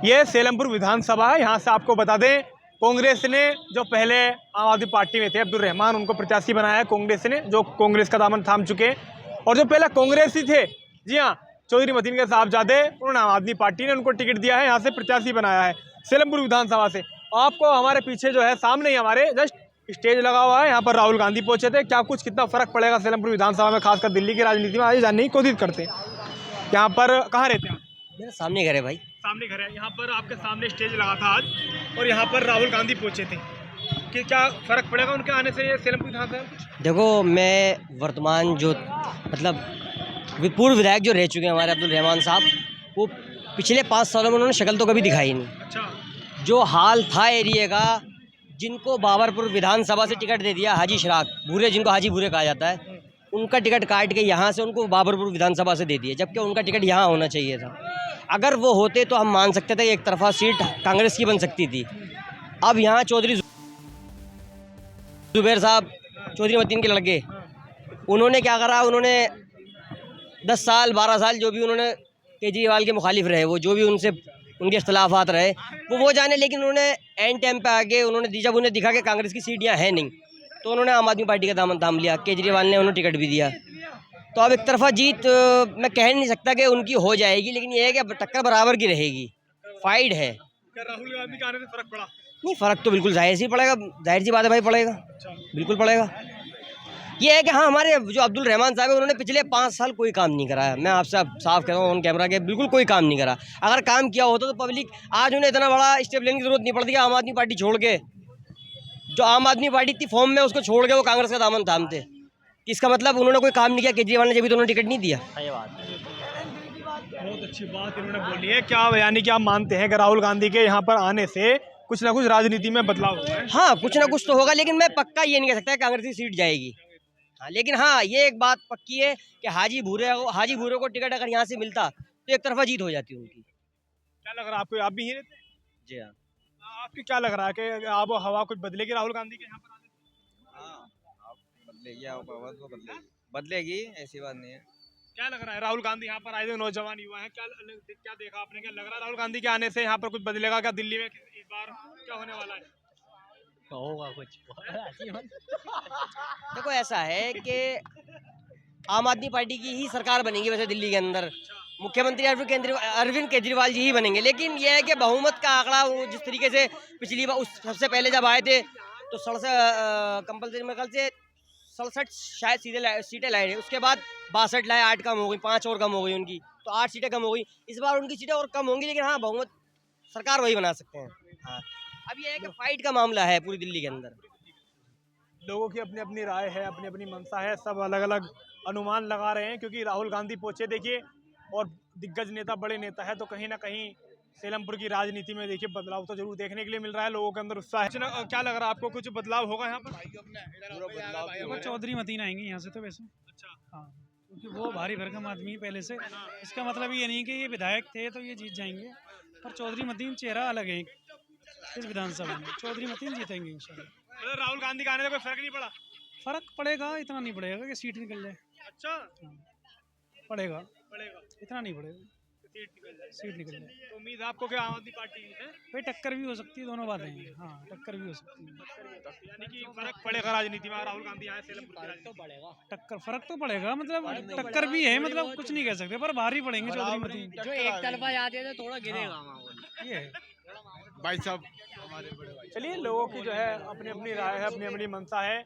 ये सेलमपुर विधानसभा है। यहाँ से आपको बता दें, कांग्रेस ने जो पहले आम आदमी पार्टी में थे अब्दुल रहमान, उनको प्रत्याशी बनाया है कांग्रेस ने, जो कांग्रेस का दामन थाम चुके हैं। और जो पहले कांग्रेसी थे, जी हाँ, चौधरी मतीन के साहबजादे, उन्होंने आम आदमी पार्टी ने उनको टिकट दिया है, यहाँ से प्रत्याशी बनाया है सेलमपुर विधानसभा से। आपको हमारे पीछे जो है, सामने ही हमारे जस्ट स्टेज लगा हुआ है, यहाँ पर राहुल गांधी पहुंचे थे। क्या कुछ कितना फर्क पड़ेगा सेलमपुर विधानसभा में, खासकर दिल्ली की राजनीति में, आज जानने की कोशिश करते हैं। यहाँ पर कहाँ रहते हैं आप? मेरा सामने घर है भाई। सामने घर है। यहाँ पर आपके सामने स्टेज लगा था आज, और यहाँ पर राहुल गांधी पहुंचे थे। कि क्या फर्क पड़ेगा उनके आने से सेलमपुर विधानसभा? देखो, मैं वर्तमान जो मतलब पूर्व विधायक जो रह चुके हैं हमारे अब्दुल रहमान साहब, वो पिछले 5 सालों में उन्होंने शक्ल तो कभी दिखाई नहीं। अच्छा। जो हाल था एरिया का, जिनको बाबरपुर विधानसभा से टिकट दे दिया हाजी शराक भूरे, जिनको हाजी भूरे कहा जाता है, उनका टिकट काट के यहाँ से उनको बाबरपुर विधानसभा से दे दिया, जबकि उनका टिकट यहाँ होना चाहिए था। अगर वो होते तो हम मान सकते थे एक तरफा सीट कांग्रेस की बन सकती थी। अब यहाँ चौधरी जुबैर साहब, चौधरी मतीन के लड़के, उन्होंने क्या करा, उन्होंने 10 साल 12 साल जो भी उन्होंने केजरीवाल के मुखालिफ रहे, वो जो भी उनसे उनके इख्तलाफात रहे वो जाने, लेकिन उन्होंने एंड टाइम पे आके उन्होंने जब उन्हें दिखा कि कांग्रेस की सीट यहाँ है नहीं, तो उन्होंने आम आदमी पार्टी का दामन थाम लिया। केजरीवाल ने उन्हें टिकट भी दिया। तो अब एक तरफा जीत मैं कह नहीं सकता कि उनकी हो जाएगी, लेकिन ये है कि टक्कर बराबर की रहेगी, फाइट है। राहुल गांधी के आने से फर्क पड़ा? नहीं, फ़र्क तो बिल्कुल जाहिर सी पड़ेगा, जाहिर सी बात है भाई, पड़ेगा, बिल्कुल पड़ेगा। ये है कि हाँ, हमारे जो अब्दुल रहमान साहब है, उन्होंने पिछले 5 साल कोई काम नहीं कराया। मैं आपसे साफ कह रहा हूँ ऑन कैमरा के, बिल्कुल कोई काम नहीं करा। अगर काम किया होता तो पब्लिक आज उन्हें इतना बड़ा स्टेप लेने की जरूरत नहीं पड़ती। आम आदमी पार्टी छोड़ के, जो आम आदमी पार्टी थी फॉर्म में, उसको छोड़ के वो कांग्रेस का दामन थामते। इसका मतलब उन्होंने कोई काम नहीं किया केजरीवाल ने, जब भी तो उन्होंने टिकट नहीं दिया। बहुत अच्छी बात इन्होंने बोली है। क्या यानी कि आप मानते हैं कि राहुल गांधी के यहाँ पर आने से कुछ ना कुछ राजनीति में बदलाव होगा? हाँ, कुछ ना कुछ तो होगा, लेकिन मैं पक्का ये नहीं कह सकता कांग्रेस की सीट जाएगी। हाँ, लेकिन हाँ, ये एक बात पक्की है कि हाजी भूरे को टिकट अगर यहाँ से मिलता तो एक तरफा जीत हो जाती उनकी। क्या लग रहा है आपको? आप भी यहीं रहते हैं? जी हाँ। आपको क्या लग रहा है कि आबो हवा कुछ बदलेगी राहुल गांधी के यहाँ पर आने से? हाँ, बदलेगी, आबो हवा तो बदलेगी, ऐसी बात नहीं है। क्या लग रहा है राहुल गांधी यहाँ पर आए थे, नौजवान युवा हैं, क्या देखा आपने? क्या लग रहा है राहुल गांधी के आने से यहाँ पर कुछ बदलेगा क्या दिल्ली में? इस बार क्या होने वाला है? होगा कुछ। देखो, ऐसा है कि आम आदमी पार्टी की ही सरकार बनेगी वैसे दिल्ली के अंदर। मुख्यमंत्री अरविंद केजरीवाल जी ही बनेंगे, लेकिन यह है कि बहुमत का आंकड़ा जिस तरीके से पिछली बार सबसे पहले जब आए थे तो 67 कंपल्सरी मेरे ख्याल से 67 शायद सीधे सीटें लाए थे। उसके बाद 62 लाए, 8 कम हो गई, 5 और कम हो गई उनकी, तो 8 सीटें कम हो गई। इस बार उनकी सीटें और कम होंगी, लेकिन हाँ, बहुमत सरकार वही बना सकते हैं। हाँ, अब ये है कि फाइट का मामला है पूरी दिल्ली के अंदर। लोगों की अपनी अपनी राय है, अपनी अपनी मंशा है, सब अलग अलग अनुमान लगा रहे हैं। क्योंकि राहुल गांधी पहुंचे, देखिए, और दिग्गज नेता, बड़े नेता है, तो कहीं ना कहीं सेलमपुर की राजनीति में देखिए बदलाव तो जरूर देखने के लिए मिल रहा है। लोगों के अंदर उत्साह है। क्या लग रहा है आपको, कुछ बदलाव होगा यहाँ पर? चौधरी मतीन आएंगे यहाँ से तो वैसे। अच्छा। हाँ, क्योंकि वो भारी भरकम आदमी है पहले से। इसका मतलब ये नहीं कि ये विधायक थे तो ये जीत जाएंगे, पर चौधरी मतीन चेहरा अलग है इस विधानसभा में। चौधरी मतीन जीतेंगे इंशाल्लाह। राहुल गांधी का आने से कोई फर्क नहीं पड़ा? फर्क पड़ेगा, इतना नहीं पड़ेगा कि सीट निकल जाए। अच्छा। पड़ेगा, पड़ेगा, इतना नहीं पड़ेगा, सीट निकल जाए। तो उम्मीद आपको क्या आम आदमी पार्टी है? भाई टक्कर भी हो सकती है, दोनों बातें हैं। हाँ, टक्कर भी हो सकती है। यानी कि फर्क पड़ेगा राजनीति में, राहुल गांधी आए सेलमपुर की राजनीति में? फर्क तो पड़ेगा, मतलब टक्कर भी है, मतलब कुछ नहीं कह सकते, पर भारी पड़ेंगे चौधरी मतीन। जो एक तरफा जाते थे थोड़ा गिरेगा माहौल। ये है भाई साहब, चलिए, लोगों की जो है अपनी अपनी राय है, अपनी अपनी मंशा है।